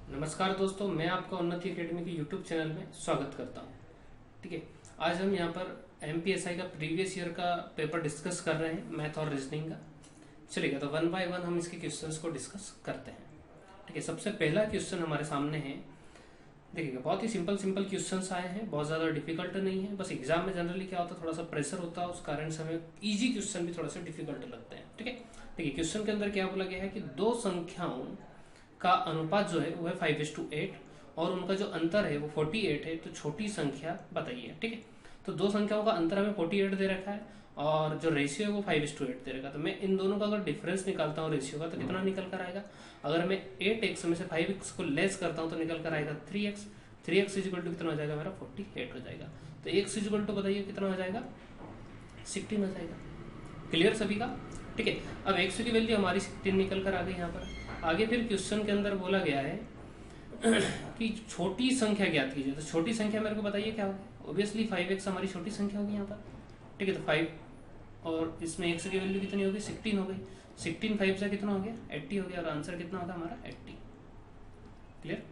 नमस्कार दोस्तों, मैं आपका उन्नति एकेडमी के यूट्यूब चैनल में स्वागत करता हूं। ठीक है, आज हम यहां पर एमपीएसआई का प्रीवियस ईयर का पेपर डिस्कस कर रहे हैं, मैथ और रीजनिंग का। चलिएगा, तो वन बाय वन हम इसके क्वेश्चंस को डिस्कस करते हैं। ठीक है, सबसे पहला क्वेश्चन हमारे सामने है। देखिएगा, बहुत ही सिंपल सिंपल क्वेश्चंस आए हैं, बहुत ज़्यादा डिफिकल्ट नहीं है। बस एग्जाम में जनरली क्या होता है, थोड़ा सा प्रेशर होता है, उस कारण से हमें ईजी क्वेश्चन भी थोड़ा सा डिफिकल्ट लगते हैं। ठीक है, देखिए क्वेश्चन के अंदर क्या बोला गया है कि दो संख्याओं का अनुपात जो है वो है 5:8 और उनका जो अंतर है वो 48 है। तो छोटी संख्या बताइए। ठीक है, तो दो संख्याओं का अंतर हमें 48 दे रखा है और जो रेशियो है वो 5:8 दे रखा है। तो मैं इन दोनों का अगर डिफरेंस निकालता हूँ रेशियो का, तो कितना निकल कर आएगा। अगर मैं 8x में से 5x को लेस करता हूँ तो निकल कर आएगा 3x। 3x इजिकल टू कितना हो जाएगा मेरा 48 हो जाएगा। तो x इजिकल टू बताइए कितना हो जाएगा 16 हो जाएगा। क्लियर सभी का। ठीक है, अब x की वैल्यू हमारी 16 निकल कर आ गई। यहाँ पर आगे फिर क्वेश्चन के अंदर बोला गया है कि छोटी संख्या ज्ञात कीजिए। तो छोटी संख्या मेरे को बताइए क्या होगी। ऑब्वियसली 5x हमारी छोटी संख्या होगी यहाँ पर। ठीक है, तो 5 और इसमें x की वैल्यू कितनी होगी 16 हो गई। 16 5 से कितना हो गया 80 हो गया और आंसर कितना होगा हमारा 80। क्लियर।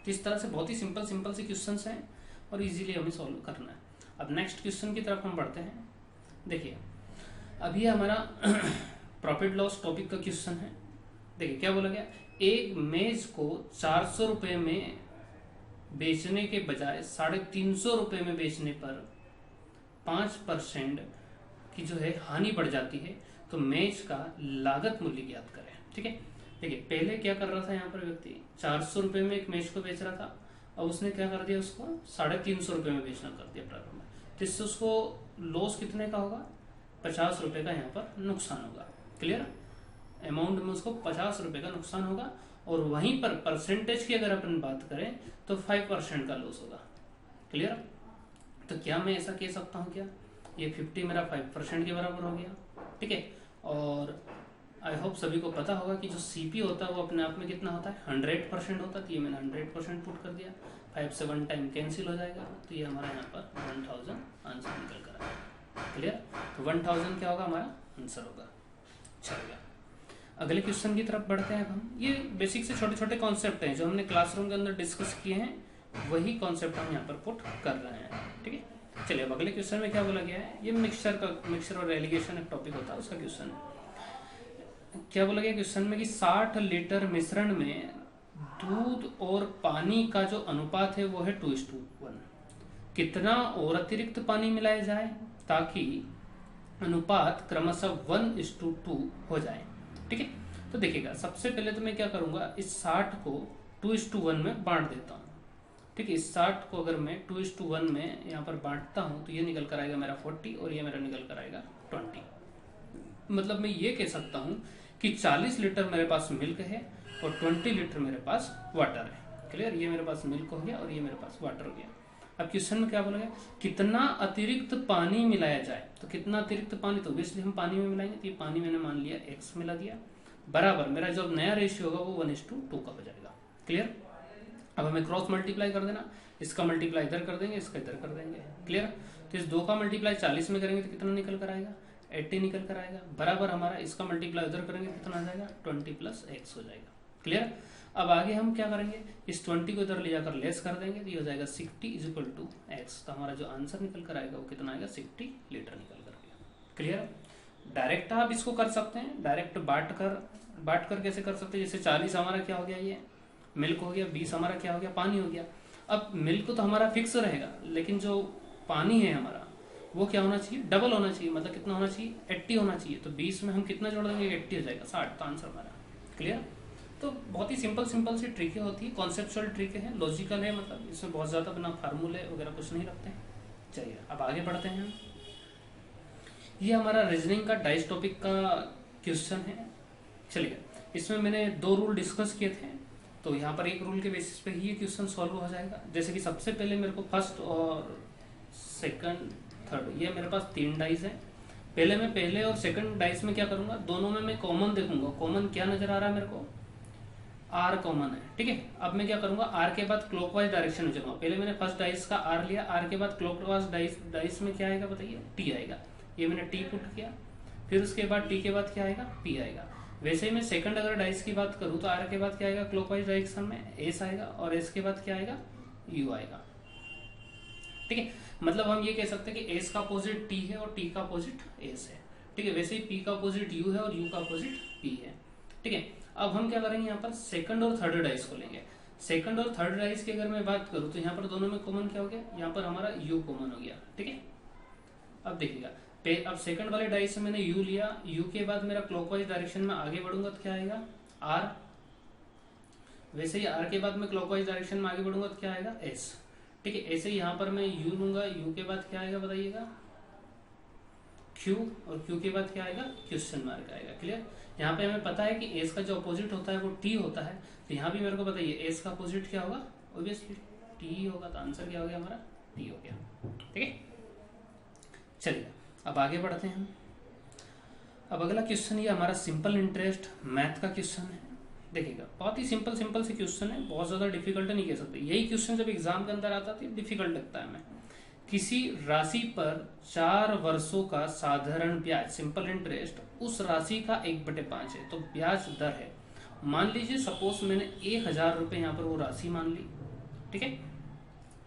तो इस तरह से बहुत ही सिंपल सिंपल से क्वेश्चन हैं और इजीली हमें सॉल्व करना है। अब नेक्स्ट क्वेश्चन की तरफ हम बढ़ते हैं। देखिए, अभी हमारा प्रॉफिट लॉस टॉपिक का क्वेश्चन है। देखिए क्या बोला गया, एक मेज को 400 रुपए में बेचने के बजाय 350 रुपए में बेचने पर 5% की जो है हानि बढ़ जाती है, तो मेज का लागत मूल्य ज्ञात करें। ठीक है, देखिए पहले क्या कर रहा था यहाँ पर व्यक्ति 400 रुपए में एक मेज को बेच रहा था, अब उसने क्या कर दिया, उसको 350 रुपए में बेचना कर दिया प्रारंभ में। जिससे उसको लॉस कितने का होगा 50 रुपए का यहाँ पर नुकसान होगा। क्लियर, अमाउंट में उसको 50 रुपए का नुकसान होगा। और वहीं पर परसेंटेज की अगर अपन बात करें तो 5% का लॉस होगा। क्लियर, तो क्या मैं ऐसा कह सकता हूं क्या, ये 50 मेरा 5% के बराबर हो गया। ठीक है, और आई होप सभी को पता होगा कि जो सीपी होता है वो अपने आप में कितना होता है 100% होता है। तो ये मैंने 100% पुट कर दिया, 5 से 1 टाइम कैंसिल हो जाएगा, तो ये हमारा यहाँ पर 1000 आंसर निकल कर आएगा। क्लियर, तो 1000 क्या होगा हमारा आंसर होगा। चलिए अगले क्वेश्चन की तरफ बढ़ते हैं। हम ये बेसिक से छोटे छोटे कॉन्सेप्ट हैं जो हमने क्लासरूम के अंदर डिस्कस किए हैं, वही कॉन्सेप्ट हम यहाँ पर पुट कर रहे हैं। ठीक है, चलिए अब अगले क्वेश्चन में क्या बोला गया है, ये मिक्सचर और एलिगेशन एक टॉपिक होता है, उसका क्वेश्चन क्या बोला गया क्वेश्चन में कि 60 लीटर मिश्रण में दूध और पानी का जो अनुपात है वो है 2:1। कितना और अतिरिक्त पानी मिलाया जाए ताकि अनुपात क्रमशः 1:2 हो जाए। ठीक है, तो देखिएगा सबसे पहले तो मैं क्या करूंगा, इस 60 को 2:1 में बांट देता हूँ। ठीक है, इस 60 को अगर मैं 2:1 में यहाँ पर बांटता हूँ तो ये निकल कर आएगा मेरा 40 और ये मेरा निकल कर आएगा 20। मतलब मैं ये कह सकता हूँ कि 40 लीटर मेरे पास मिल्क है और 20 लीटर मेरे पास वाटर है। क्लियर, ये मेरे पास मिल्क हो गया और ये मेरे पास वाटर हो गया। अब क्वेश्चन में क्या बोला गया, कितना अतिरिक्त पानी मिलाया जाए। तो कितना अतिरिक्त पानी, तो ऑब्वियसली हम पानी में मिलाएंगे, तो ये पानी मैंने मान लिया x मिला दिया, बराबर मेरा जो नया रेशियो होगा वो 1:2 का हो जाएगा। क्लियर, अब हमें क्रॉस मल्टीप्लाई कर देना, इसका मल्टीप्लाई इधर कर देंगे, इसका इधर कर देंगे। क्लियर, तो इस 2 का मल्टीप्लाई 40 में करेंगे तो कितना निकल कर आएगा 80 निकल कर आएगा, बराबर हमारा इसका मल्टीप्लाई उधर करेंगे कितना आ जाएगा 20 + x हो जाएगा। क्लियर, अब आगे हम क्या करेंगे, इस 20 को इधर ले जाकर लेस कर देंगे तो ये हो जाएगा 60 = x। तो हमारा जो आंसर निकल कर आएगा वो कितना आएगा 60 लीटर निकल कर आएगा। क्लियर, डायरेक्ट आप इसको कर सकते हैं, डायरेक्ट बांट कर कैसे कर सकते हैं, जैसे 40 हमारा क्या हो गया ये मिल्क हो गया, 20 हमारा क्या हो गया पानी हो गया। अब मिल्क तो हमारा फिक्स रहेगा, लेकिन जो पानी है हमारा वो क्या होना चाहिए डबल होना चाहिए, मतलब कितना होना चाहिए 80 होना चाहिए। तो 20 में हम कितना जोड़ देंगे 80 हो जाएगा 60, तो आंसर हमारा। क्लियर, तो बहुत ही सिंपल सी ट्रिकें होती है, कॉन्सेप्चुअल ट्रिकें हैं, लॉजिकल है, मतलब इसमें बहुत ज़्यादा बिना फार्मूले वगैरह कुछ नहीं रखते हैं। चलिए अब आगे बढ़ते हैं। ये हमारा रीजनिंग का डाइस टॉपिक का क्वेश्चन है। चलिए इसमें मैंने 2 रूल डिस्कस किए थे, तो यहाँ पर एक रूल के बेसिस पे ही ये क्वेश्चन सॉल्व हो जाएगा। जैसे कि सबसे पहले मेरे को फर्स्ट और सेकंड थर्ड ये मेरे पास 3 डाइस है। पहले मैं पहले और सेकंड डाइस में क्या करूंगा, दोनों में मैं कॉमन देखूंगा। कॉमन क्या नजर आ रहा है मेरे को, आर कॉमन है। ठीक है, अब मैं क्या करूंगा, आर के बाद क्लॉकवाइज डायरेक्शन में चलूंगा। पहले मैंने फर्स्ट डाइस का आर लिया, आर के बाद क्लॉकवाइज डाइस में क्या आएगा बताइए टी आएगा, ये मैंने टी पुट किया। फिर उसके बाद टी के बाद क्या आएगा पी आएगा। वैसे ही मैं सेकंड अगर डाइस की बात करूं तो आर के बाद क्या आएगा, क्लॉकवाइज डायरेक्शन में एस आएगा, और एस के बाद क्या आएगा, यू आएगा। ठीक है, मतलब हम ये कह सकते हैं कि एस का अपोजिट टी है और टी का अपोजिट एस है। ठीक है, वैसे ही पी का अपोजिट यू है और यू का अपोजिट पी है। ठीक है, अब हम क्या करेंगे, यहाँ पर सेकंड और थर्ड डाइस को लेंगे। सेकंड और थर्ड डाइस की अगर मैं बात करूं तो यहाँ पर दोनों में कॉमन क्या हो गया, यहाँ पर हमारा यू कॉमन हो गया। ठीक है, अब देखिएगा, अब सेकंड वाले डाइस से मैंने यू लिया, यू के बाद मेरा क्लॉकवाइज डायरेक्शन में आगे बढ़ूंगा तो क्या आएगा, आर। वैसे ही आर के बाद मैं क्लॉकवाइज डायरेक्शन में आगे बढ़ूंगा तो क्या आएगा, एस। ठीक है, ऐसे ही यहाँ पर मैं यू लूंगा, यू के बाद क्या आएगा बताइएगा, क्यू, और क्यू के बाद क्या आएगा, क्वेश्चन मार्क आएगा। क्लियर, यहाँ पे हमें पता है कि एस का जो अपोजिट होता है वो टी होता है, तो यहाँ भी मेरे को बताइए एस का अपोजिट क्या होगा, ऑब्वियसली टी होगा, तो आंसर क्या हो गया हमारा, टी हो गया। ठीक है, चलिए अब आगे बढ़ते हैं। अब अगला क्वेश्चन ये हमारा सिंपल इंटरेस्ट मैथ का क्वेश्चन है। देखिएगा, बहुत ही सिंपल सिंपल से क्वेश्चन है, बहुत ज्यादा डिफिकल्ट नहीं कह सकते। यही क्वेश्चन जब एग्जाम के अंदर आता है डिफिकल्ट लगता है हमें। किसी राशि पर 4 वर्षों का साधारण ब्याज सिंपल इंटरेस्ट उस राशि का 1/5 है, तो ब्याज दर है। मान लीजिए सपोज मैंने 1000 रुपए यहाँ पर वो राशि मान ली। ठीक है,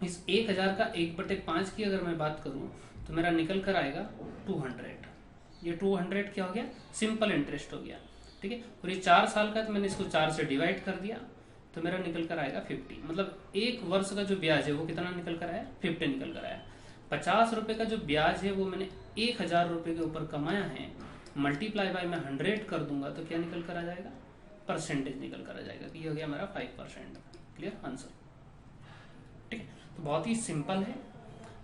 इस 1000 का 1/5 की अगर मैं बात करूं तो मेरा निकल कर आएगा 200। ये 200 क्या हो गया, सिंपल इंटरेस्ट हो गया। ठीक है, और ये 4 साल का, तो मैंने इसको 4 से डिवाइड कर दिया तो मेरा निकल कर आएगा 50। मतलब 1 वर्ष का जो ब्याज है वो कितना निकल कर आया, 50 निकल कर आया। 50 रुपए का जो ब्याज है वो मैंने 1000 रुपए के ऊपर कमाया है, मल्टीप्लाई बाय मैं 100 कर दूंगा तो क्या निकल कर आ जाएगा, परसेंटेज निकल कर आ जाएगा। ये हो गया मेरा 5%। Clear answer. ठीक है, तो बहुत ही सिंपल है।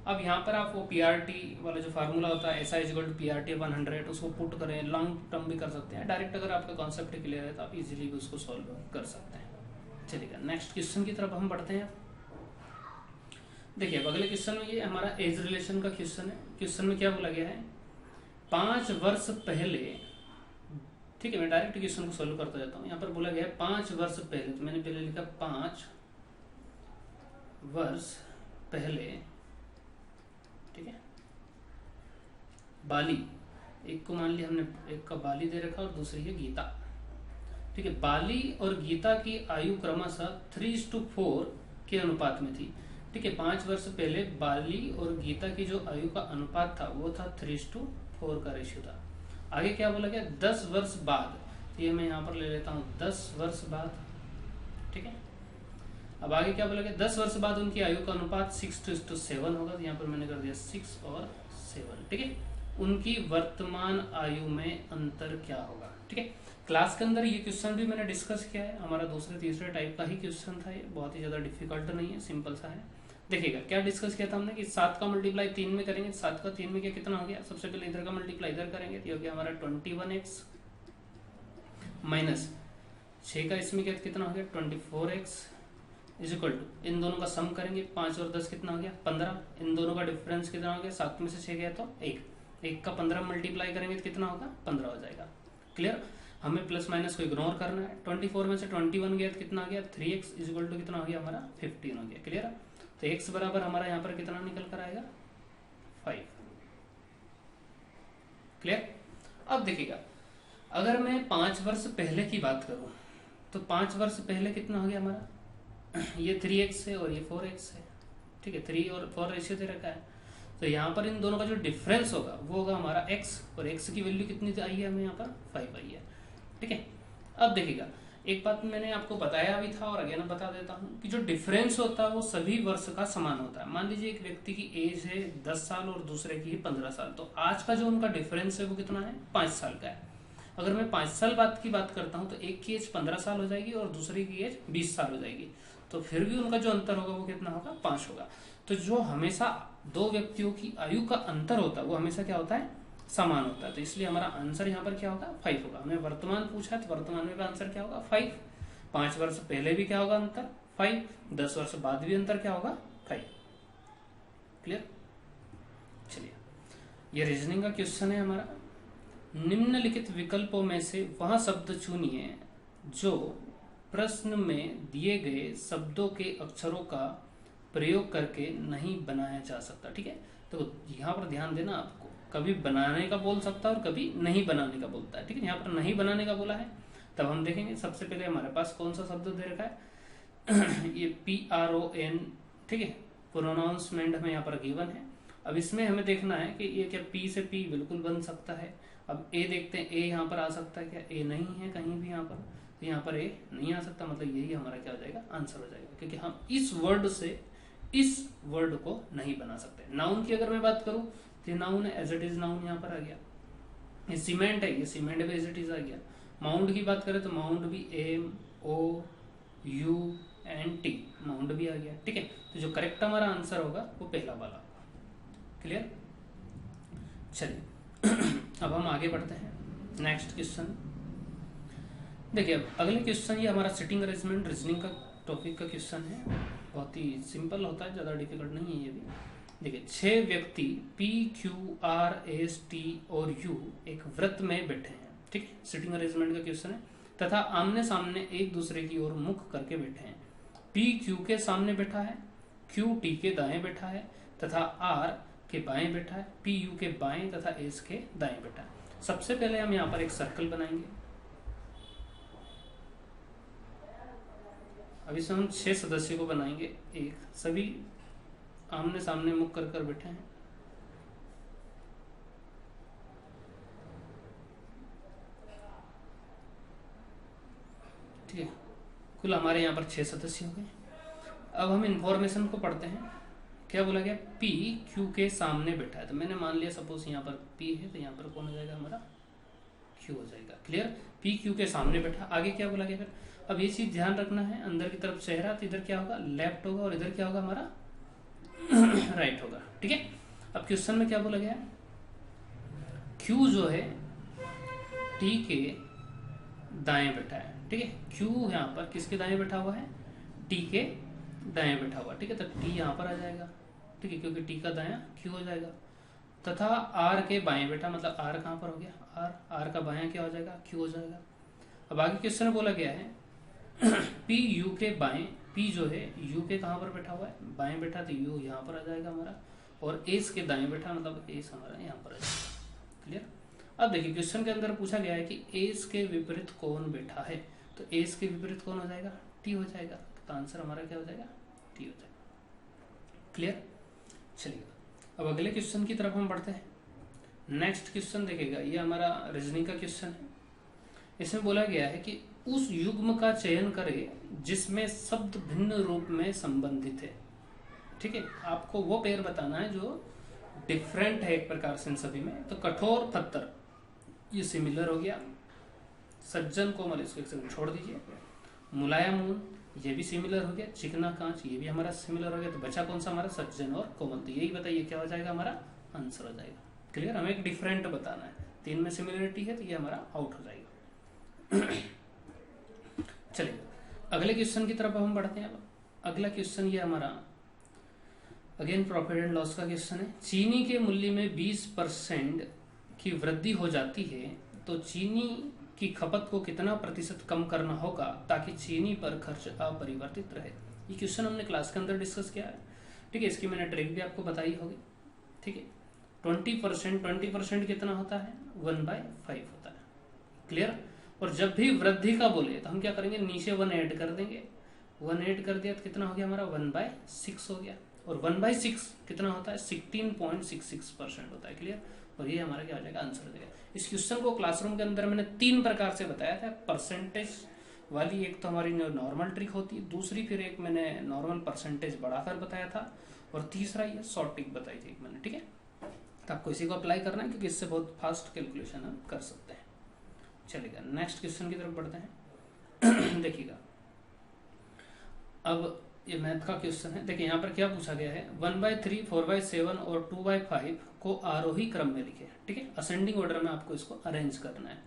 अब यहाँ पर आप वो पीआरटी वाला जो फार्मूला होता है SI = PRT 100 उसको पुट करें, लॉन्ग टर्म भी कर सकते हैं, डायरेक्ट अगर आपका कॉन्सेप्ट क्लियर है तो आप इजीली भी उसको सॉल्व कर सकते हैं। चलिएगा नेक्स्ट क्वेश्चन की तरफ हम बढ़ते हैं। देखिए, अब अगले क्वेश्चन में ये हमारा एज रिलेशन का क्वेश्चन है। क्वेश्चन में क्या बोला गया है, 5 वर्ष पहले। ठीक है, मैं डायरेक्ट क्वेश्चन को सॉल्व करता जाता हूँ। यहाँ पर बोला गया है 5 वर्ष पहले, तो मैंने पहले लिखा 5 वर्ष पहले। ठीक है, बाली, एक को मान लिया हमने, एक का बाली दे रखा और दूसरी है गीता। ठीक है, बाली और गीता की आयु क्रमशः 3:4 के अनुपात में थी। ठीक है, 5 वर्ष पहले बाली और गीता की जो आयु का अनुपात था वो था 3:4 का रेशियो था। आगे क्या बोला गया, 10 वर्ष बाद, तो ये मैं यहाँ पर ले लेता हूँ 10 वर्ष बाद। ठीक है, अब आगे क्या बोला गया, 10 वर्ष बाद उनकी आयु का अनुपात 6:7 होगा, तो यहाँ पर मैंने कर दिया 6 और 7। ठीक है, उनकी वर्तमान आयु में अंतर क्या होगा। ठीक है, क्लास के अंदर ये क्वेश्चन भी मैंने डिस्कस किया है, हमारा दूसरे तीसरे टाइप का ही क्वेश्चन था ये, बहुत ही ज्यादा डिफिकल्ट नहीं है, सिंपल सा है। देखिएगा क्या डिस्कस किया था हमने कि 7 का मल्टीप्लाई 3 में करेंगे, 7 का 3 में क्या कितना हो गया, सबसे पहले इधर का मल्टीप्लाई इधर करेंगे तो ये हो गया हमारा 21x माइनस 6 का इसमें क्या कितना हो गया 24x इज इक्वल टू, इन दोनों का सम करेंगे 5 और 10 कितना हो गया 15, इन दोनों का डिफरेंस कितना हो गया 7 में से 6 गया तो 1 का 15 मल्टीप्लाई करेंगे तो कितना होगा 15 हो जाएगा। क्लियर, हमें प्लस माइनस को इग्नोर करना है। 24 में से 21 गया तो कितना आ गया 3x इज इक्वल टू कितना हो गया हमारा 15 हो गया। क्लियर, तो x बराबर हमारा यहाँ पर कितना निकल कर आएगा 5। क्लियर, अब देखिएगा अगर मैं 5 वर्ष पहले की बात करूं तो 5 वर्ष पहले कितना हो गया हमारा ये 3x है और ये 4x है। ठीक है, 3 और 4 रेशियो दे रखा है, तो यहाँ पर इन दोनों का जो डिफरेंस होगा वो होगा हमारा x, और x की वैल्यू कितनी आई है हमें यहाँ पर 5 आई है। ठीक है, अब देखिएगा एक बात मैंने आपको बताया भी था और अगेन बता देता हूँ कि जो डिफरेंस होता है वो सभी वर्ष का समान होता है। मान लीजिए एक व्यक्ति की एज है 10 साल और दूसरे की है 15 साल, तो आज का जो उनका डिफरेंस है वो कितना है 5 साल का है। अगर मैं 5 साल बाद की बात करता हूँ तो एक की एज 15 साल हो जाएगी और दूसरे की एज 20 साल हो जाएगी, तो फिर भी उनका जो अंतर होगा वो कितना होगा 5 होगा। तो जो हमेशा दो व्यक्तियों की आयु का अंतर होता है वो हमेशा क्या होता है समान होता है, तो इसलिए हमारा आंसर यहाँ पर क्या होगा 5 होगा। हमें वर्तमान पूछा है तो वर्तमान में भी आंसर क्या होगा 5। 5 वर्ष पहले भी क्या होगा अंतर 5, 10 वर्ष बाद भी अंतर क्या होगा 5। क्लियर, चलिए ये रीजनिंग का क्वेश्चन है हमारा। निम्नलिखित विकल्पों में से वह शब्द चुनिए जो प्रश्न में दिए गए शब्दों के अक्षरों का प्रयोग करके नहीं बनाया जा सकता। ठीक है, तो यहाँ पर ध्यान देना आपको, कभी बनाने का बोल सकता है और कभी नहीं बनाने का बोलता है। ठीक है, यहाँ पर नहीं बनाने का बोला है, तब हम देखेंगे सबसे पहले हमारे पास कौन सा शब्द दे रखा है ये PRON। ठीक है, प्रोनाउंसमेंट हमें यहाँ पर गिवन है। अब इसमें हमें देखना है कि ये क्या P से P बिल्कुल बन सकता है। अब A देखते हैं, A यहाँ पर आ सकता है क्या? A नहीं है कहीं भी यहाँ पर, तो यहाँ पर A नहीं आ सकता, मतलब यही हमारा क्या हो जाएगा? आंसर हो जाएगा, क्योंकि हम इस वर्ड से इस वर्ड को नहीं बना सकते। नाउन की अगर मैं बात करूं तो नाउन है, एज इट इज नाउन यहाँ पर आ गया। ये सीमेंट है, ये सीमेंट भी एज इट इज आ गया। माउंट की बात करें तो माउंट भी MOUNT, माउंट भी आ गया। ठीक है, तो जो करेक्ट हमारा आंसर होगा वो पहला वाला। क्लियर? चलिए अब हम आगे बढ़ते हैं। नेक्स्ट क्वेश्चन देखिए। अब अगले क्वेश्चन ये हमारा सिटिंग अरेंजमेंट रीजनिंग का टॉपिक का क्वेश्चन है। बहुत ही सिंपल होता है, ज़्यादा डिफिकल्ट नहीं है ये भी। देखिए, 6 व्यक्ति PQRST और U एक व्रत में बैठे हैं। ठीक है, सिटिंग अरेंजमेंट का क्वेश्चन है। तथा आमने सामने एक दूसरे की ओर मुख करके बैठे हैं। PQ के सामने बैठा है, QT के दाएं बैठा है तथा R के बाएं बैठा है, PU के बाएं तथा S के दाएं बैठा है। सबसे पहले हम यहाँ पर एक सर्कल बनाएंगे। अब इसमें हम 6 सदस्यों को बनाएंगे। एक, सभी आमने सामने मुख कर कर बैठे हैं। ठीक है, कुल हमारे यहाँ पर 6 सदस्य हो गए। अब हम इंफॉर्मेशन को पढ़ते हैं। क्या बोला गया? PQ के सामने बैठा है, तो मैंने मान लिया सपोज यहाँ पर P है, तो यहाँ पर कौन हो जाएगा? हमारा Q हो जाएगा। क्लियर? PQ के सामने बैठा। आगे क्या बोला गया फिर? अब ये चीज ध्यान रखना है, अंदर की तरफ चेहरा, तो इधर क्या होगा? लेफ्ट होगा, और इधर क्या होगा? हमारा राइट होगा। ठीक है, अब क्वेश्चन में क्या बोला गया है? Q जो है T के दाएं बैठा है। ठीक है, Q यहाँ पर किसके दाएं बैठा हुआ है? T के दाएं बैठा हुआ। ठीक है, तो T यहाँ पर आ जाएगा। ठीक है, क्योंकि T का दायां Q हो जाएगा। तथा R के बाएं बैठा, मतलब R कहाँ पर हो गया? R का बायां क्या हो जाएगा? Q हो जाएगा। अब आगे क्वेश्चन में बोला गया है PU के बाएं, P जो है U के कहाँ पर बैठा हुआ है? बाएं बैठा, तो U यहाँ पर आ जाएगा हमारा। और S के दाएं बैठा, मतलब S हमारा यहाँ पर आ जाएगा। क्लियर? अब देखिए, क्वेश्चन के अंदर पूछा गया है कि S के विपरीत कौन बैठा है, तो S के विपरीत कौन हो जाएगा? T हो जाएगा। तो आंसर हमारा क्या हो जाएगा? T हो जाएगा। क्लियर? चलिए अब अगले क्वेश्चन की तरफ हम बढ़ते हैं। नेक्स्ट क्वेश्चन देखिएगा, ये हमारा रीजनिंग का क्वेश्चन है। इसमें बोला गया है कि उस युग्म का चयन करें जिसमें शब्द भिन्न रूप में संबंधित है। ठीक है, आपको वो पेयर बताना है जो डिफरेंट है एक प्रकार से इन सभी में। तो कठोर पत्थर ये सिमिलर हो गया। सज्जन कोमल, इसको एक सेकंड छोड़ दीजिए। मुलायम ऊन ये भी सिमिलर हो गया। चिकना कांच ये भी हमारा सिमिलर हो गया। तो बचा कौन सा? हमारा सज्जन और कोमल। तो यही बताइए क्या हो जाएगा? हमारा आंसर हो जाएगा। क्लियर? हमें एक डिफरेंट बताना है। 3 में सिमिलरिटी है, तो ये हमारा आउट हो जाएगा। चलिए अगले क्वेश्चन की तरफ हम बढ़ते हैं। अब अगला क्वेश्चन ये हमारा अगेन प्रॉफिट एंड लॉस का क्वेश्चन है। चीनी के मूल्य में 20% की वृद्धि हो जाती है, तो चीनी की खपत को कितना प्रतिशत कम करना होगा ताकि चीनी पर खर्च अपरिवर्तित रहे? ये क्वेश्चन हमने क्लास के अंदर डिस्कस किया है। ठीक है, इसकी मैंने ट्रिक भी आपको बताई होगी। ठीक है, 20% कितना होता है? 1/5 होता है। क्लियर? और जब भी वृद्धि का बोले तो हम क्या करेंगे? नीचे 1 ऐड कर देंगे। 1 ऐड कर दिया तो कितना हो गया हमारा? 1/6 हो गया। और 1/6 कितना होता है? 16.66% होता है। क्लियर? और ये हमारा क्या हो जाएगा? आंसर हो जाएगा। इस क्वेश्चन को क्लासरूम के अंदर मैंने 3 प्रकार से बताया था। परसेंटेज वाली एक तो हमारी नॉर्मल ट्रिक होती है, दूसरी फिर एक मैंने नॉर्मल परसेंटेज बढ़ाकर बताया था, और तीसरा ये शॉर्ट ट्रिक बताई थी मैंने। ठीक है, तो आपको इसी को अप्लाई करना है, क्योंकि इससे बहुत फास्ट कैलकुलेशन हम कर सकते हैं। चलेगा, नेक्स्ट क्वेश्चन की तरफ बढ़ते हैं। देखिएगा, अब ये मैथ का क्वेश्चन है। देखिए यहाँ पर क्या पूछा गया है? 1/3, 4/7 और 2/5 को आरोही क्रम में लिखे। ठीक है, असेंडिंग ऑर्डर में आपको इसको अरेंज करना है।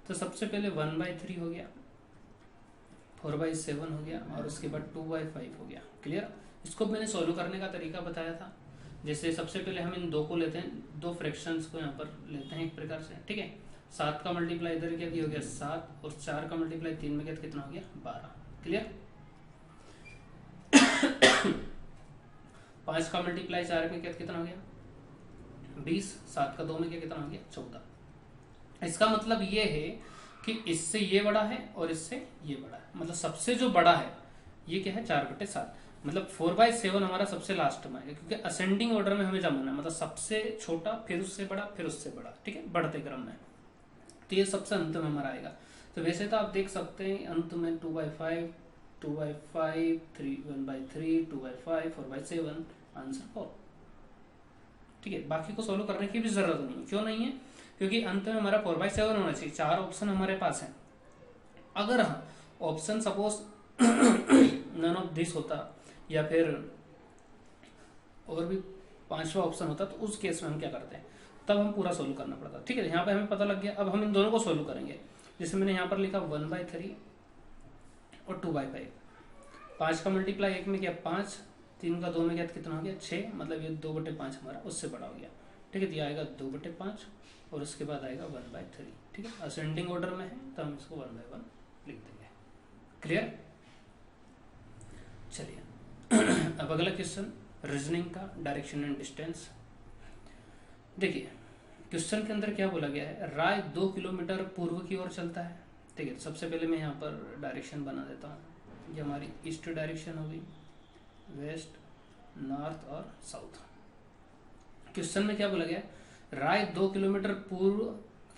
तो सबसे पहले 1/3 हो गया, 4/7 हो गया, और उसके बाद 2/5 हो गया। क्लियर? इसको मैंने सॉल्व करने का तरीका बताया था। जैसे सबसे पहले हम इन 2 को लेते हैं, 2 फ्रैक्शंस को यहाँ पर लेते हैं एक प्रकार से। ठीक है, 7 का मल्टीप्लाई इधर क्या हो गया? 7, और 4 का मल्टीप्लाई 3 में किया कितना हो गया? 12। क्लियर? 5 का मल्टीप्लाई 4 में कितना हो गया? 20, 7 का 2 में क्या कितना आ गया 14। इसका मतलब ये है कि इससे ये बड़ा है और इससे ये बड़ा है, मतलब सबसे जो बड़ा है ये क्या है 4/7, मतलब 4/7 हमारा सबसे लास्ट में आएगा, क्योंकि असेंडिंग ऑर्डर में हमें जमाना है, मतलब सबसे छोटा फिर उससे बड़ा फिर उससे बड़ा, ठीक है, बढ़ते क्रम में। तो ये सबसे अंत में हमारा आएगा। तो वैसे तो आप देख सकते हैं अंत में 2/5, 2/5, 1/3, 2/5, 4/7, आंसर 4। ठीक है, बाकी को सोल्व करने की भी जरूरत नहीं है। क्यों नहीं है? क्योंकि अंत में हमारा 4/7 होना चाहिए। 4 ऑप्शन हमारे पास है। अगर हाँ option suppose none of this होता या फिर और भी 5वां ऑप्शन होता, तो उस केस में हम क्या करते हैं, तब हम पूरा सोल्व करना पड़ता। ठीक है, यहाँ पे हमें पता लग गया। अब हम इन दोनों को सोल्व करेंगे। जैसे मैंने यहाँ पर लिखा 1/3 और 2/5। 5 का मल्टीप्लाई 1 में किया 5, 3 का 2 में किया कितना हो गया 6, मतलब ये 2/5 हमारा उससे बड़ा हो गया। ठीक है, तो ये आएगा 2/5 और उसके बाद आएगा 1/3। ठीक है, असेंडिंग ऑर्डर में है तो हम इसको 1/1 लिख देंगे। क्लियर? चलिए अब अगला क्वेश्चन रीजनिंग का, डायरेक्शन एंड डिस्टेंस। देखिए क्वेश्चन के अंदर क्या बोला गया है, राय 2 किलोमीटर पूर्व की ओर चलता है। ठीक है, सबसे पहले मैं यहाँ पर डायरेक्शन बना देता हूँ। ये हमारी ईस्ट डायरेक्शन होगी, वेस्ट, नॉर्थ और साउथ। क्वेश्चन में क्या बोला गया, राय 2 किलोमीटर पूर्व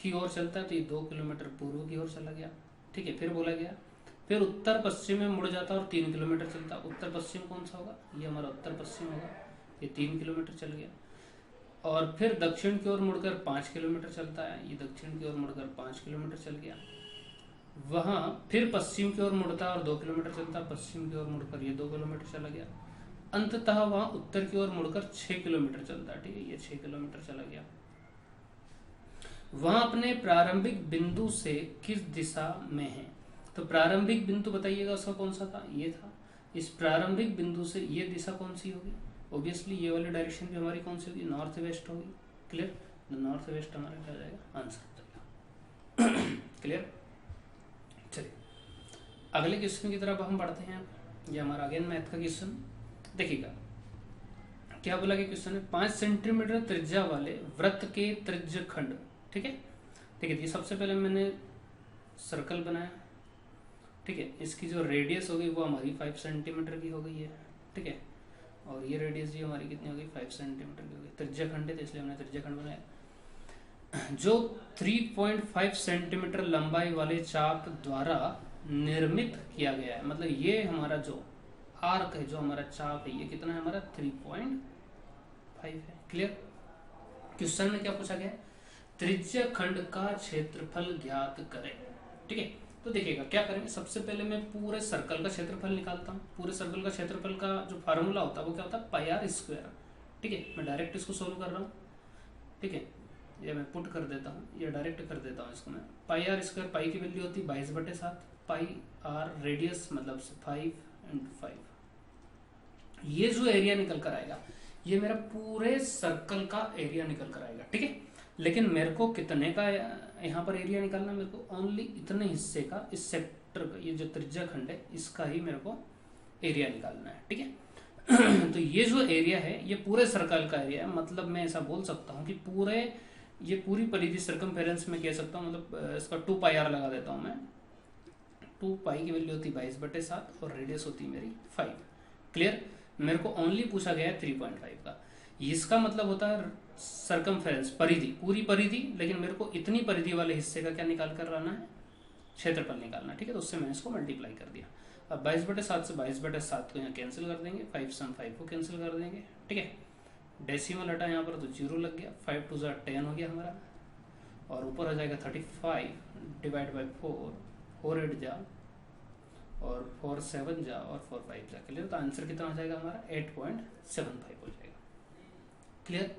की ओर चलता है, तो ये 2 किलोमीटर पूर्व की ओर चला गया। ठीक है, फिर बोला गया फिर उत्तर पश्चिम में मुड़ जाता और 3 किलोमीटर चलता। उत्तर पश्चिम कौन सा होगा, ये हमारा उत्तर पश्चिम होगा, ये 3 किलोमीटर चल गया। और फिर दक्षिण की ओर मुड़कर 5 किलोमीटर चलता है, ये दक्षिण की ओर मुड़कर 5 किलोमीटर चल गया। वहां फिर पश्चिम की ओर मुड़ता और 2 किलोमीटर चलता, पश्चिम की ओर मुड़कर ये 2 किलोमीटर चला गया। अंततः वहां उत्तर की ओर मुड़कर 6 किलोमीटर चलता है। ठीक है, ये 6 किलोमीटर चला गया। वहां अपने प्रारंभिक बिंदु से किस दिशा में है, तो प्रारंभिक बिंदु बताइएगा उसका कौन सा था, ये था। इस प्रारंभिक बिंदु से ये दिशा कौन सी होगी, ऑब्वियसली ये वाली डायरेक्शन भी हमारी कौन सी होगी, नॉर्थ वेस्ट होगी। क्लियर? नॉर्थ वेस्ट हमारा क्या जाएगा, आंसर हो जाएगा। क्लियर? चलिए अगले क्वेश्चन की तरफ हम बढ़ते हैं। ये हमारा अगेन मैथ का क्वेश्चन। देखिएगा क्या बोला कि क्वेश्चन है 5 सेंटीमीटर त्रिज्या वाले वृत्त के त्रिज्य खंड। ठीक है, ठीक है, सबसे पहले मैंने सर्कल बनाया। ठीक है, इसकी जो रेडियस होगी वो हमारी 5 सेंटीमीटर की हो गई है। ठीक है, और ये रेडियस जी हमारी कितनी हो गई, 5 सेंटीमीटर की हो गई। त्रिज्या खंड है तो इसलिए हमने त्रिज्या खंड बनाया। जो 3.5 सेंटीमीटर लंबाई वाले चाप द्वारा निर्मित किया गया है, मतलब ये हमारा जो आर्क है, जो हमारा चाप है, ये कितना है हमारा 3.5 है। क्लियर? क्वेश्चन में क्या पूछा गया है, त्रिज्य खंड का क्षेत्रफल ज्ञात करें। ठीक है, तो देखिएगा क्या करेंगे, सबसे पहले मैं पूरे सर्कल का क्षेत्रफल निकालता हूँ। पूरे सर्कल का क्षेत्रफल का जो फार्मूला होता है वो क्या होता है, πr²। ठीक है, मैं डायरेक्ट इसको सोल्व कर रहा हूँ। ठीक है, ये मैं पुट कर देता हूँ, ये डायरेक्ट कर देता हूँ इसको मैं। πr², पाई की वैल्यू होती है 22/7, पाई आर रेडियस मतलब 5 × 5। ये जो एरिया निकल कर आएगा ये मेरा पूरे सर्कल का एरिया निकल कर आएगा। ठीक है, लेकिन मेरे को कितने का यहाँ पर एरिया निकालना, मेरे को ओनली इतने हिस्से का, इस सेक्टर का, ये जो त्रिज्या खंड है इसका ही मेरे को एरिया निकालना है। ठीक है, तो ये जो एरिया है ये पूरे सर्कल का एरिया है। मतलब मैं ऐसा बोल सकता हूँ कि ये पूरी परिधि सर्कमफेरेंस में कह सकता हूँ, मतलब इसका 2πr लगा देता हूँ मैं। 2π की वैल्यू होती 22/7 और रेडियस होती मेरी 5। क्लियर? मेरे को ओनली पूछा गया है 3.5 का। इसका मतलब होता है सर्कमफेरेंस, परिधि, पूरी परिधि, लेकिन मेरे को इतनी परिधि वाले हिस्से का क्या निकाल कर लाना है, क्षेत्रफल निकालना। ठीक है, तो उससे मैंने इसको मल्टीप्लाई कर दिया। अब 22/7 से 22/7 को यहाँ कैंसिल कर देंगे, 5 सम 5 को कैंसिल कर देंगे। ठीक है, डेसिमल हटा यहाँ पर तो 0 लग गया, 5 2 10 हो गया हमारा, और ऊपर हो जाएगा 35 डिवाइड बाई 4, 4 8 जा और 4 7 जा और 4 5 जा। क्लियर? तो आंसर कितना हो जाएगा हमारा 8.75 हो जाएगा। क्लियर?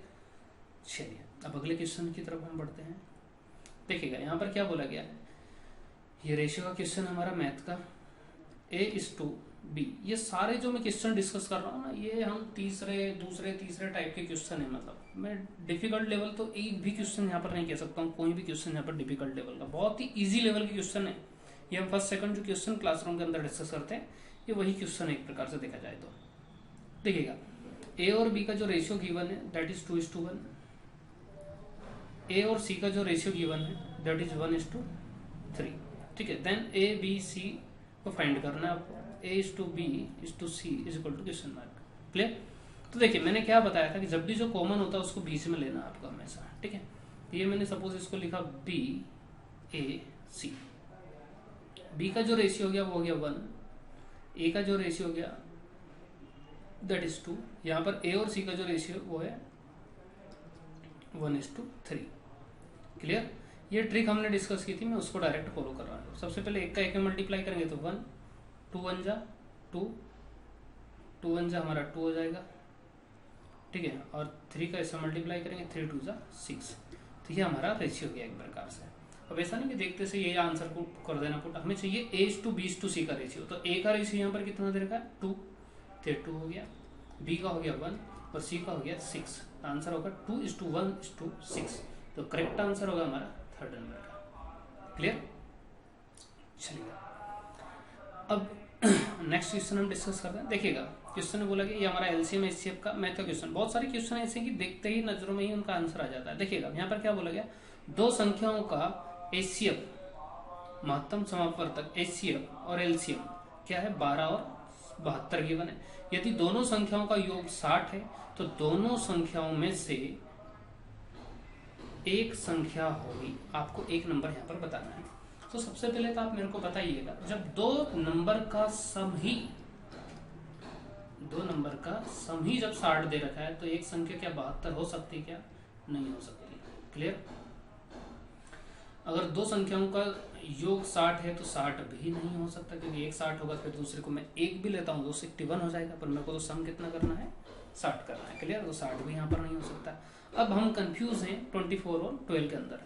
चलिए अब अगले क्वेश्चन की तरफ हम बढ़ते हैं। देखिएगा यहाँ पर क्या बोला गया है, ये रेशियो का क्वेश्चन हमारा मैथ का, A:B। ये सारे जो मैं क्वेश्चन डिस्कस कर रहा हूँ ना, ये हम दूसरे टाइप के क्वेश्चन है। मतलब मैं डिफिकल्ट लेवल तो एक भी क्वेश्चन यहाँ पर नहीं कह सकता हूँ, कोई भी क्वेश्चन यहाँ पर डिफिकल्ट लेवल का, बहुत ही इजी लेवल के क्वेश्चन है। ये हम फर्स्ट सेकंड जो क्वेश्चन क्लासरूम के अंदर डिस्कस करते हैं, ये वही क्वेश्चन एक प्रकार से देखा जाए तो। देखिएगा A और B का जो रेशियो गिवन है दैट इज 2:1। ए और सी का जो रेशियो गिवन है दैट इज 1:3, ठीक है। देन ए बी सी को फाइंड करना है आपको, A:B:C is equal to question mark. Clear? तो देखिए मैंने क्या बताया था कि जब भी जो कॉमन होता है उसको बीच में लेना आपको हमेशा, ठीक है। तो ये मैंने सपोज इसको लिखा BAC, बी का जो रेशियो हो गया वो हो गया 1, ए का जो रेशियो हो गया दैट इज 2, यहाँ पर ए और सी का जो रेशियो वो है 1:3। क्लियर? ये ट्रिक हमने डिस्कस की थी, मैं उसको डायरेक्ट फॉलो कर रहा हूँ। सबसे पहले एक का एक में मल्टीप्लाई करेंगे तो 1, 2 1 जा 2, 2 1 जा हमारा 2 हो जाएगा, ठीक है। और 3 का इससे मल्टीप्लाई करेंगे 3 2 जा 6, तो ये हमारा रेशियो हो गया एक प्रकार से। अब ऐसा नहीं कि देखते से ये आंसर को कर देना पुट, हमें चाहिए A:B:C का रेशियो। तो ए का रेशियो यहाँ पर कितना दे रखा है 2, तो 2 हो गया, बी का हो गया 1 और सी का हो गया 6। आंसर होगा 2:1:6, तो करेक्ट आंसर होगा हमारा थर्ड नंबर का। क्लियर? चलिए अब नेक्स्ट क्वेश्चन हम डिस्कस करते हैं। देखिएगा क्वेश्चन ने बोला कि ये हमारा एलसीएम एचसीएफ का मैथ का क्वेश्चन। बहुत सारे क्वेश्चन ऐसे हैं कि देखते ही नजरों में ही उनका आंसर आ जाता है। देखिएगा यहाँ पर क्या बोला गया, दो संख्याओं का एचसीएफ महत्तम समापवर्तक एचसीएफ और एलसीएम क्या है 12 और 72 गिवन है। यदि दोनों संख्याओं का योग 60 है तो दोनों संख्याओं में से एक संख्या होगी, आपको एक नंबर यहाँ पर बताना है। तो सबसे पहले तो आप मेरे को बताइएगा, जब दो नंबर का सम ही जब 60 दे रखा है तो एक संख्या क्या 72 हो सकती है? क्या नहीं हो सकती। क्लियर? अगर दो संख्याओं का योग 60 है तो 60 भी नहीं हो सकता, क्योंकि एक 60 होगा फिर दूसरे को मैं एक भी लेता हूँ तो 61 हो जाएगा, पर मेरे को तो सम कितना करना है 60 करना है। क्लियर? तो 60 भी यहाँ पर नहीं हो सकता। अब हम कंफ्यूज हैं 24 और 12 के अंदर,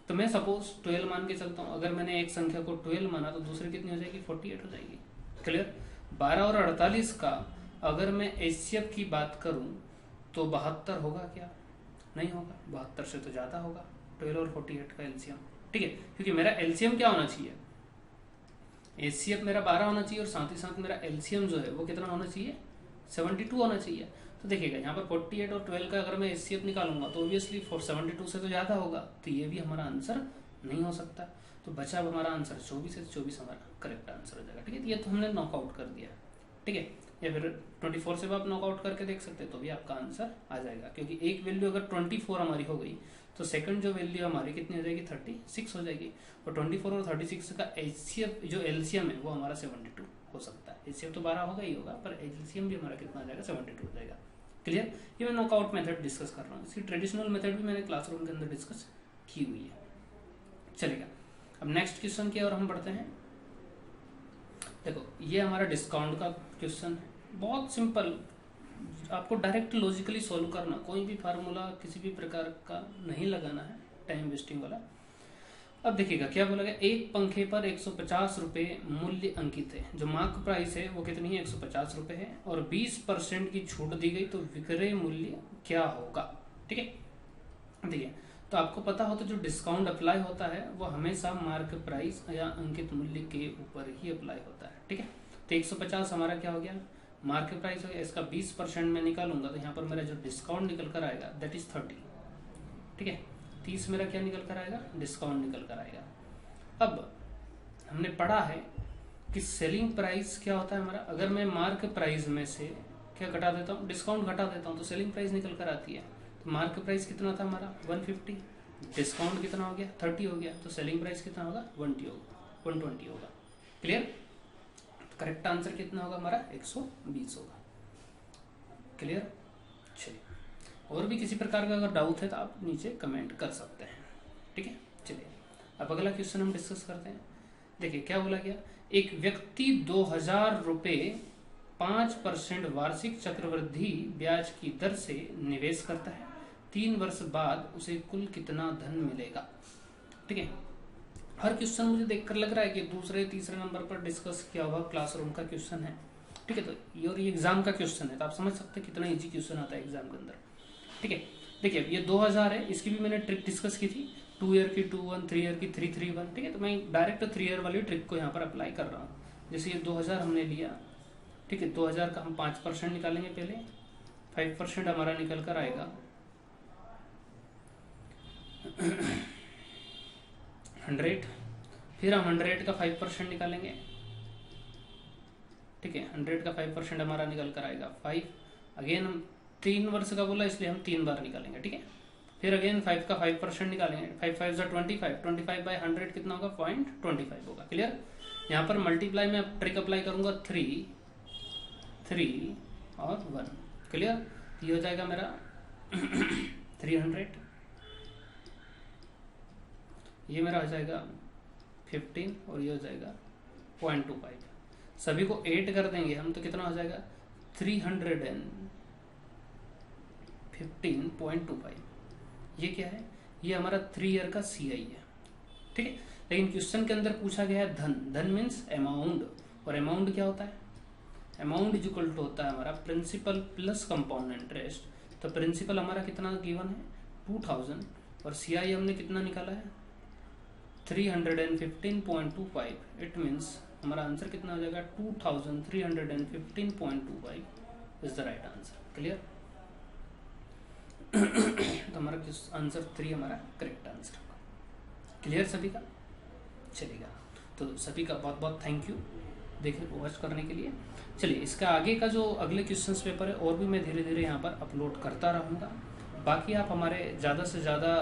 तो मैं सपोज 12 मान के चलता हूँ। अगर मैंने एक संख्या को 12 माना तो दूसरी कितनी हो जाएगी 48 हो जाएगी। क्लियर? 12 और 48 का अगर मैं एचसीएफ की बात करूं तो 72 होगा क्या? नहीं होगा, 72 से तो ज्यादा होगा 12 और 48 का एलसीएम, ठीक है। क्योंकि मेरा एलसीएम क्या होना चाहिए, एचसीएफ मेरा 12 होना चाहिए और साथ ही साथ मेरा एलसीएम जो है वो कितना होना चाहिए 72 होना चाहिए। तो देखिएगा यहाँ पर 48 और 12 का अगर मैं एचसीएफ निकालूंगा तो ऑब्वियसली 72 से तो ज्यादा होगा, तो ये भी हमारा आंसर नहीं हो सकता। तो बचा अब हमारा आंसर 24 है, 24 हमारा करेक्ट आंसर हो जाएगा। ठीक है, ये तो हमने नॉकआउट कर दिया, ठीक है। या फिर 24 से भी आप नॉकआउट करके देख सकते हैं तो भी आपका आंसर आ जाएगा, क्योंकि एक वैल्यू अगर 24 हमारी हो गई तो सेकंड जो वैल्यू हमारी कितनी हो जाएगी 36 हो जाएगी। और 24 और 36 का एचसीएफ जो एलसीएम है वो हमारा 72 हो सकता है। एचसीएफ तो 12 होगा ही होगा, पर एलसीएम भी हमारा कितना आ जाएगा 72 हो जाएगा। क्लियर? ये मैं नॉकआउट मेथड डिस्कस कर रहा हूँ, इसकी ट्रेडिशनल मेथड भी मैंने क्लासरूम के अंदर डिस्कस की हुई है। चलेगा, अब नेक्स्ट क्वेश्चन की ओर हम बढ़ते हैं। देखो ये हमारा डिस्काउंट का क्वेश्चन है, बहुत सिंपल, आपको डायरेक्ट लॉजिकली सॉल्व करना, कोई भी फार्मूला किसी भी प्रकार का नहीं लगाना है, टाइम वेस्टिंग वाला। अब देखिएगा क्या बोला गया, एक पंखे पर 150 रुपये मूल्य अंकित है, जो मार्क प्राइस है वो कितनी है 150 रुपये है, और 20% की छूट दी गई तो विक्रय मूल्य क्या होगा। ठीक है, देखिए तो आपको पता हो तो जो डिस्काउंट अप्लाई होता है वो हमेशा मार्क प्राइस या अंकित मूल्य के ऊपर ही अप्लाई होता है। ठीक है, तो 150 हमारा क्या हो गया मार्क प्राइस हो गया, इसका 20% में निकालूंगा तो यहाँ पर मेरा जो डिस्काउंट निकल कर आएगा दैट इज 30। ठीक है, 30 मेरा क्या निकल कर आएगा डिस्काउंट निकल कर आएगा। अब हमने पढ़ा है कि सेलिंग प्राइस क्या होता है हमारा, अगर मैं मार्क प्राइस में से क्या घटा देता हूँ डिस्काउंट घटा देता हूँ तो सेलिंग प्राइस निकल कर आती है। तो मार्क प्राइस कितना था हमारा 150, डिस्काउंट कितना हो गया 30 हो गया, तो सेलिंग प्राइस कितना होगा 120 होगा। क्लियर? करेक्ट आंसर कितना होगा हमारा 120 होगा। क्लियर? चलिए, और भी किसी प्रकार का अगर डाउट है तो आप नीचे कमेंट कर सकते हैं। ठीक है, चलिए अब अगला क्वेश्चन हम डिस्कस करते हैं। देखिए क्या बोला गया, एक व्यक्ति 2000 रुपये 5% वार्षिक चक्रवृद्धि ब्याज की दर से निवेश करता है, 3 वर्ष बाद उसे कुल कितना धन मिलेगा। ठीक है, हर क्वेश्चन मुझे देखकर लग रहा है कि दूसरे तीसरे नंबर पर डिस्कस किया हुआ क्लासरूम का क्वेश्चन है। ठीक है, तो ये एग्जाम का क्वेश्चन है, तो आप समझ सकते हैं कितना इजी क्वेश्चन आता है एग्जाम के अंदर। ठीक है, देखिए ये 2000 है, इसकी भी मैंने ट्रिक डिस्कस की थी, 2 ईयर की 2-1, 3 ईयर की 3-3-1। ठीक है, तो मैं डायरेक्ट 3 ईयर वाली ट्रिक को यहाँ पर अप्लाई कर रहा हूँ। जैसे ये 2000 हमने लिया, ठीक है, 2000 का हम 5% निकालेंगे, पहले 5% हमारा निकल कर आएगा 100, फिर हम 100 का 5% निकालेंगे, ठीक है। 100 का 5% हमारा निकल कर आएगा 5। अगेन हम 3 वर्ष का बोला इसलिए हम 3 बार निकालेंगे, ठीक है। फिर अगेन 5 का 5% निकालेंगे, 5 5 जा 25, 25 बाई 100 कितना होगा 0.25 होगा। क्लियर। यहाँ पर मल्टीप्लाई में ट्रिक अप्लाई करूंगा 3 और 1। क्लियर। ये हो जाएगा मेरा 300, ये मेरा हो जाएगा 15 और ये हो जाएगा 0.25। सभी को 8 कर देंगे हम तो कितना हो जाएगा 315.25। ये क्या है, ये हमारा 3 ईयर का CI है, ठीक है। लेकिन क्वेश्चन के अंदर पूछा गया है धन, धन मीन्स अमाउंट, और अमाउंट क्या होता है, अमाउंट इज इक्वल टू होता है हमारा प्रिंसिपल प्लस कंपाउंड इंटरेस्ट। तो प्रिंसिपल हमारा कितना गिवन है 2000 और CI हमने कितना निकाला है 315.25। इट मीन्स हमारा आंसर कितना हो जाएगा 2315.25 is the right answer. Clear. तो हमारा आंसर 3 हमारा करेक्ट आंसर होगा। क्लियर सभी का, चलेगा। तो सभी का बहुत बहुत थैंक यू देखिए वॉच करने के लिए। चलिए इसका आगे का जो अगले क्वेश्चंस पेपर है और भी मैं धीरे धीरे यहाँ पर अपलोड करता रहूँगा। बाकी आप हमारे ज़्यादा से ज़्यादा